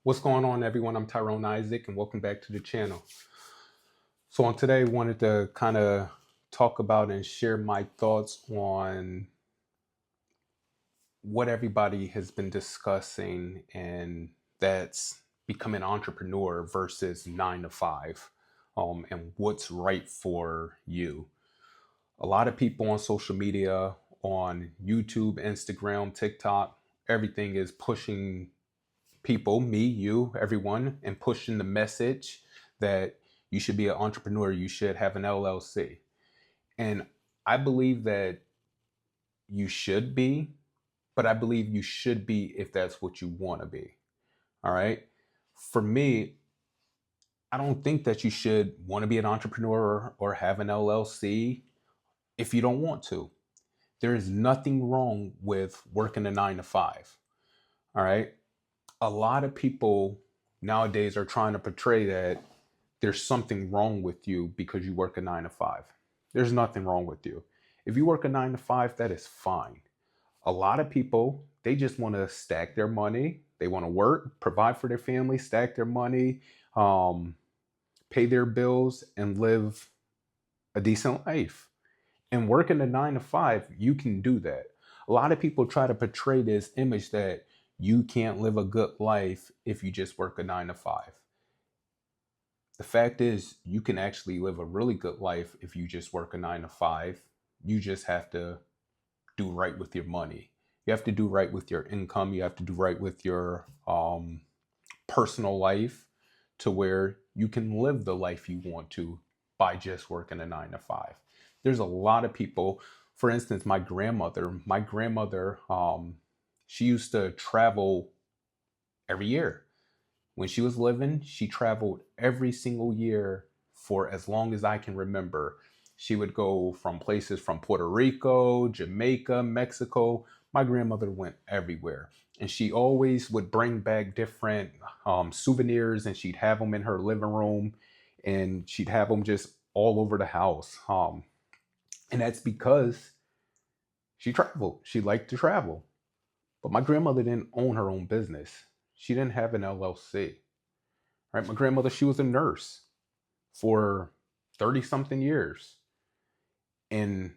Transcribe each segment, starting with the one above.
What's going on, everyone? I'm Tyrone Isaac, and welcome back to the channel. So, on today, I wanted to kind of talk about and share my thoughts on what everybody has been discussing, and that's becoming an entrepreneur versus 9 to 5, and what's right for you. A lot of people on social media, on YouTube, Instagram, TikTok, everything is pushing people, me, you, everyone, and pushing the message that you should be an entrepreneur, you should have an LLC. And I believe that you should be, but I believe you should be if that's what you want to be. All right. For me, I don't think that you should want to be an entrepreneur or have an LLC if you don't want to. There is nothing wrong with working a 9 to 5. All right. A lot of people nowadays are trying to portray that there's something wrong with you because you work a 9 to 5. There's nothing wrong with you. If you work a 9 to 5, that is fine. A lot of people, they just want to stack their money. They want to work, provide for their family, stack their money, pay their bills, and live a decent life. And working a 9 to 5, you can do that. A lot of people try to portray this image that you can't live a good life if you just work a 9 to 5. The fact is, you can actually live a really good life if you just work a 9 to 5. You just have to do right with your money. You have to do right with your income. You have to do right with your personal life to where you can live the life you want to by just working a 9 to 5. There's a lot of people, for instance, my grandmother, she used to travel every year. When she was living, she traveled every single year for as long as I can remember. She would go from places from Puerto Rico, Jamaica, Mexico. My grandmother went everywhere. And she always would bring back different souvenirs, and she'd have them in her living room, and she'd have them just all over the house. And that's because she traveled. She liked to travel. But my grandmother didn't own her own business. She didn't have an LLC. Right? My grandmother, she was a nurse for 30 something years. And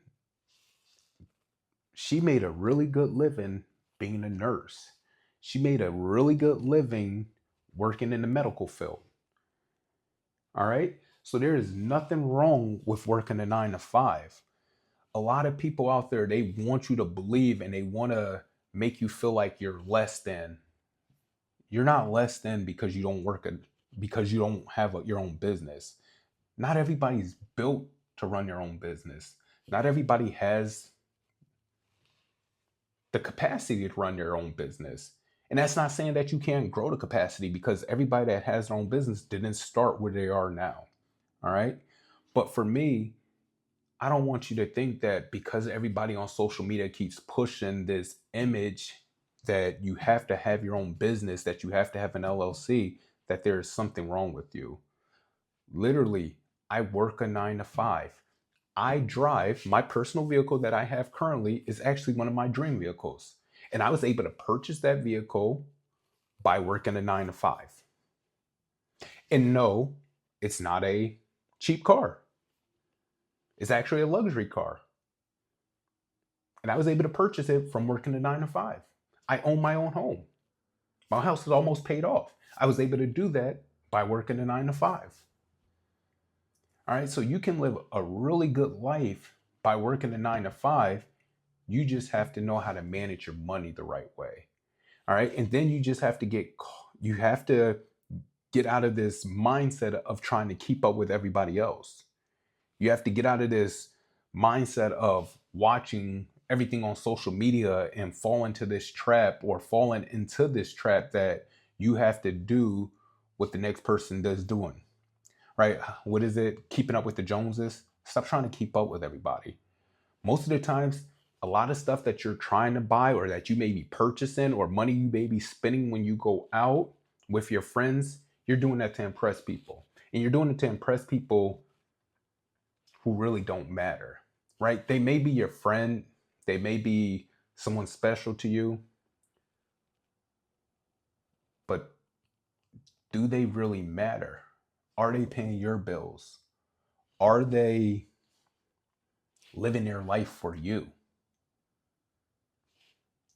she made a really good living being a nurse. She made a really good living working in the medical field. All right. So there is nothing wrong with working a 9 to 5. A lot of people out there, they want you to believe and they want to make you feel like you're less than. You're not less than because you don't because you don't have your own business. Not everybody's built to run your own business. Not everybody has the capacity to run their own business. And that's not saying that you can't grow the capacity, because everybody that has their own business didn't start where they are now. All right. But for me, I don't want you to think that because everybody on social media keeps pushing this image that you have to have your own business, that you have to have an LLC, that there is something wrong with you. Literally, I work a 9 to 5. I drive my personal vehicle that I have currently is actually one of my dream vehicles. And I was able to purchase that vehicle by working a 9 to 5. And no, it's not a cheap car. It's actually a luxury car. And I was able to purchase it from working a 9 to 5. I own my own home. My house is almost paid off. I was able to do that by working a 9 to 5. All right, so you can live a really good life by working a 9 to 5. You just have to know how to manage your money the right way. All right, and then you just have to get out of this mindset of trying to keep up with everybody else. You have to get out of this mindset of watching everything on social media and fall into this trap, or falling into this trap that you have to do what the next person does doing. Right? What is it? Keeping up with the Joneses? Stop trying to keep up with everybody. Most of the times, a lot of stuff that you're trying to buy, or that you may be purchasing, or money you may be spending when you go out with your friends, you're doing that to impress people. And you're doing it to impress people who really don't matter, right? They may be your friend, they may be someone special to you, but Do they really matter? Are they paying your bills? Are they living their life for you?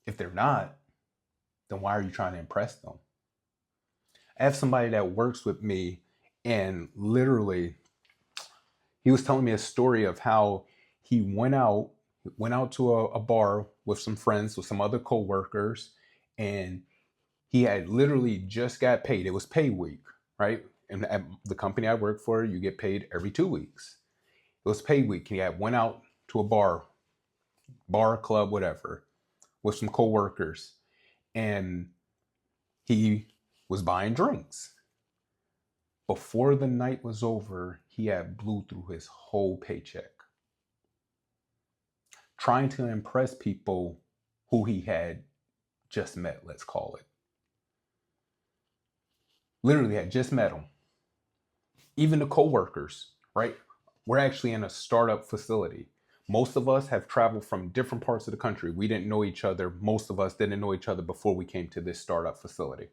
If they're not, then why are you trying to impress them? I have somebody that works with me, and literally he was telling me a story of how he went out to a bar with some friends, with some other coworkers, and he had literally just got paid. It was pay week, right? And at the company I work for, you get paid every 2 weeks. It was pay week. He had went out to a bar, club, whatever, with some coworkers, and he was buying drinks. Before the night was over, he had blew through his whole paycheck trying to impress people who he had just met, let's call it. Literally had just met them. Even the coworkers, right? We're actually in a startup facility. Most of us have traveled from different parts of the country. We didn't know each other. Most of us didn't know each other before we came to this startup facility.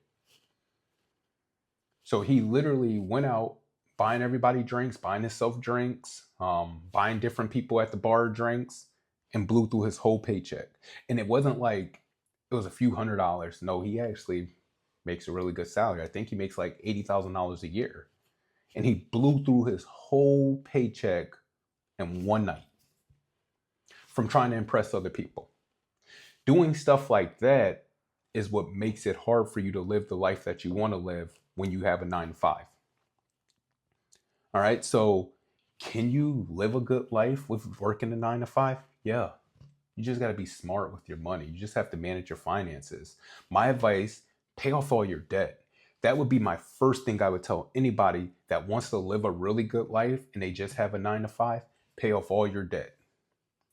So he literally went out buying everybody drinks, buying himself drinks, buying different people at the bar drinks, and blew through his whole paycheck. And it wasn't like it was a few $100s. No, he actually makes a really good salary. I think he makes like $80,000 a year. And he blew through his whole paycheck in one night from trying to impress other people. Doing stuff like that is what makes it hard for you to live the life that you want to live when you have a 9 to 5. All right. So can you live a good life with working a 9 to 5? Yeah. You just got to be smart with your money. You just have to manage your finances. My advice, pay off all your debt. That would be my first thing I would tell anybody that wants to live a really good life and they just have a 9 to 5. Pay off all your debt.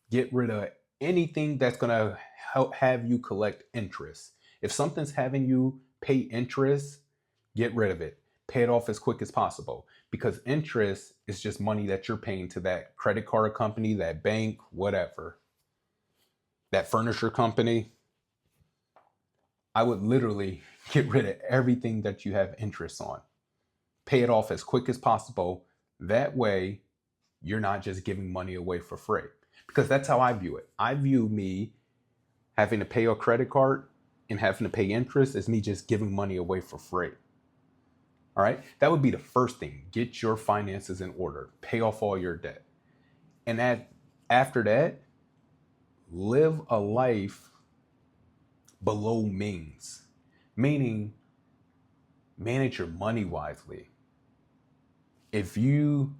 Get rid of anything that's going to help have you collect interest. If something's having you pay interest, get rid of it. Pay it off as quick as possible, because interest is just money that you're paying to that credit card company, that bank, whatever, that furniture company. I would literally get rid of everything that you have interest on. Pay it off as quick as possible. That way, you're not just giving money away for free. Because that's how I view it. I view me having to pay a credit card and having to pay interest as me just giving money away for free. All right. That would be the first thing. Get your finances in order. Pay off all your debt. And after that, live a life below means. Meaning, manage your money wisely. If you're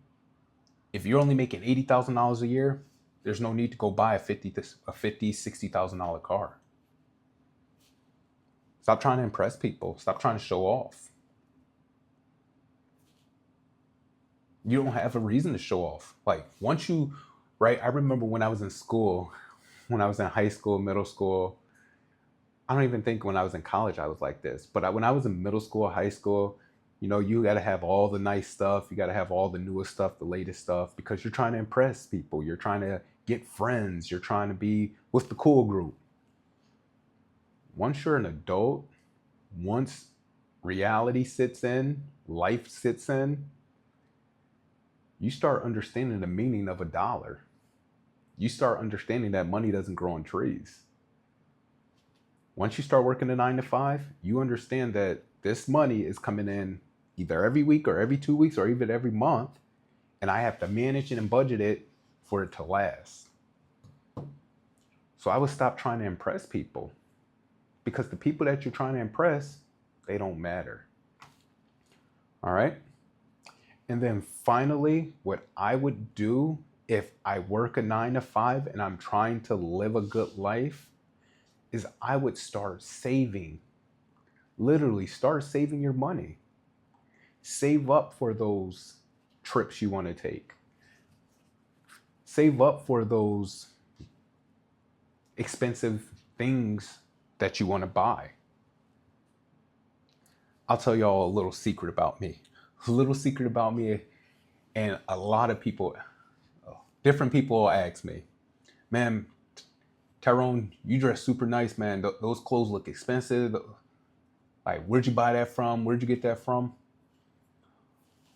only making $80,000 a year, there's no need to go buy a $60,000 car. Stop trying to impress people. Stop trying to show off. You don't have a reason to show off. Like right? I remember when I was in school, when I was in high school, middle school. I don't even think when I was in college I was like this. But when I was in middle school, high school, you got to have all the nice stuff. You got to have all the newest stuff, the latest stuff, because you're trying to impress people. You're trying to get friends. You're trying to be with the cool group. Once you're an adult, once reality sits in, life sits in, you start understanding the meaning of a dollar. You start understanding that money doesn't grow on trees. Once you start working a 9 to 5, you understand that this money is coming in either every week or every 2 weeks or even every month, and I have to manage it and budget it for it to last. So I would stop trying to impress people, because the people that you're trying to impress, they don't matter. All right? And then finally, what I would do if I work a 9 to 5 and I'm trying to live a good life is I would start saving. Literally start saving your money. Save up for those trips you want to take. Save up for those expensive things that you want to buy. I'll tell y'all a little secret about me. A little secret about me, and a lot of people, different people will ask me, man, Tyrone, you dress super nice, man. Those clothes look expensive. Like, where'd you buy that from? Where'd you get that from?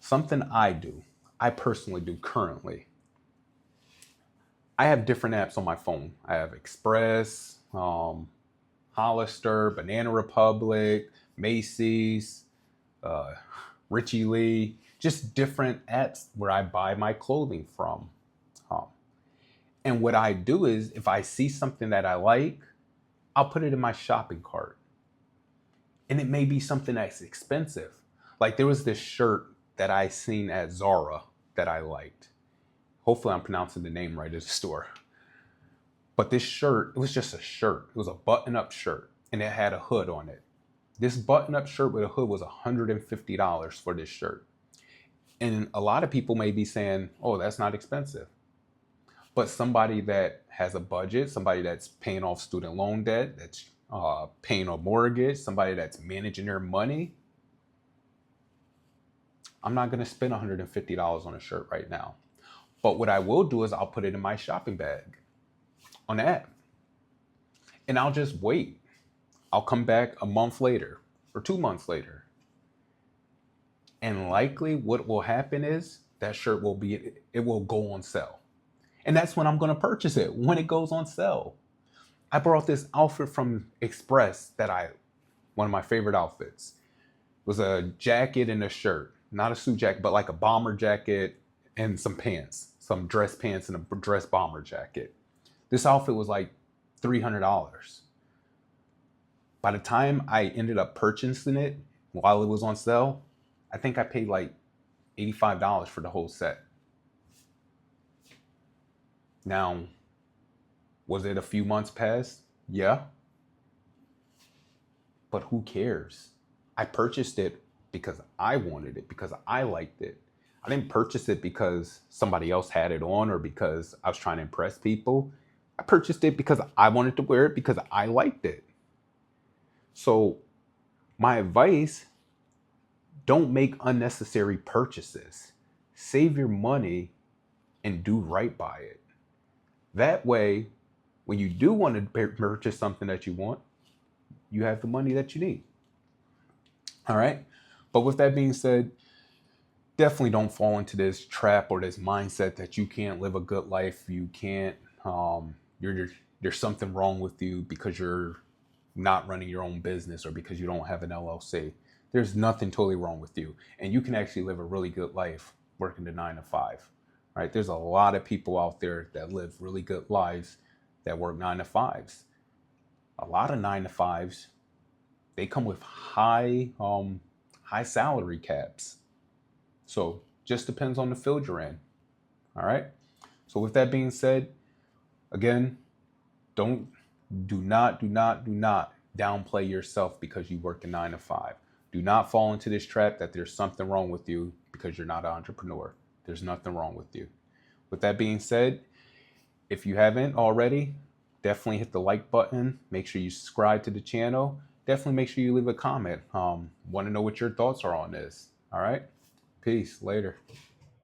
Something I personally do currently. I have different apps on my phone. I have Express, Hollister, Banana Republic, Macy's, uh, Richie Lee, just different apps where I buy my clothing from. Um, and what I do is if I see something that I like, I'll put it in my shopping cart. And it may be something that's expensive. Like there was this shirt that I seen at Zara that I liked. Hopefully I'm pronouncing the name right at the store. But this shirt, it was just a shirt. It was a button-up shirt and it had a hood on it. This button-up shirt with a hood was $150 for this shirt. And a lot of people may be saying, oh, that's not expensive. But somebody that has a budget, somebody that's paying off student loan debt, that's paying a mortgage, somebody that's managing their money, I'm not going to spend $150 on a shirt right now. But what I will do is I'll put it in my shopping bag on the app. And I'll just wait. I'll come back a month later or 2 months later. And likely what will happen is that shirt will go on sale. And that's when I'm going to purchase it, when it goes on sale. I brought this outfit from Express one of my favorite outfits. It was a jacket and a shirt, not a suit jacket, but like a bomber jacket and some pants, some dress pants and a dress bomber jacket. This outfit was like $300. By the time I ended up purchasing it while it was on sale, I think I paid like $85 for the whole set. Now, was it a few months past? Yeah. But who cares? I purchased it because I wanted it, because I liked it. I didn't purchase it because somebody else had it on or because I was trying to impress people. I purchased it because I wanted to wear it because I liked it. So my advice, don't make unnecessary purchases. Save your money and do right by it. That way, when you do want to purchase something that you want, you have the money that you need. All right. But with that being said, definitely don't fall into this trap or this mindset that you can't live a good life. You can't, there's something wrong with you because you're not running your own business or because you don't have an LLC. There's nothing totally wrong with you. And you can actually live a really good life working the 9 to 5. Right? There's a lot of people out there that live really good lives that work 9 to 5s. A lot of 9 to 5s, they come with high salary caps. So just depends on the field you're in. All right. So with that being said, again, do not downplay yourself because you work a 9 to 5. Do not fall into this trap that there's something wrong with you because you're not an entrepreneur. There's nothing wrong with you. With that being said, if you haven't already, definitely hit the like button. Make sure you subscribe to the channel. Definitely make sure you leave a comment. Want to know what your thoughts are on this. All right. Peace. Later.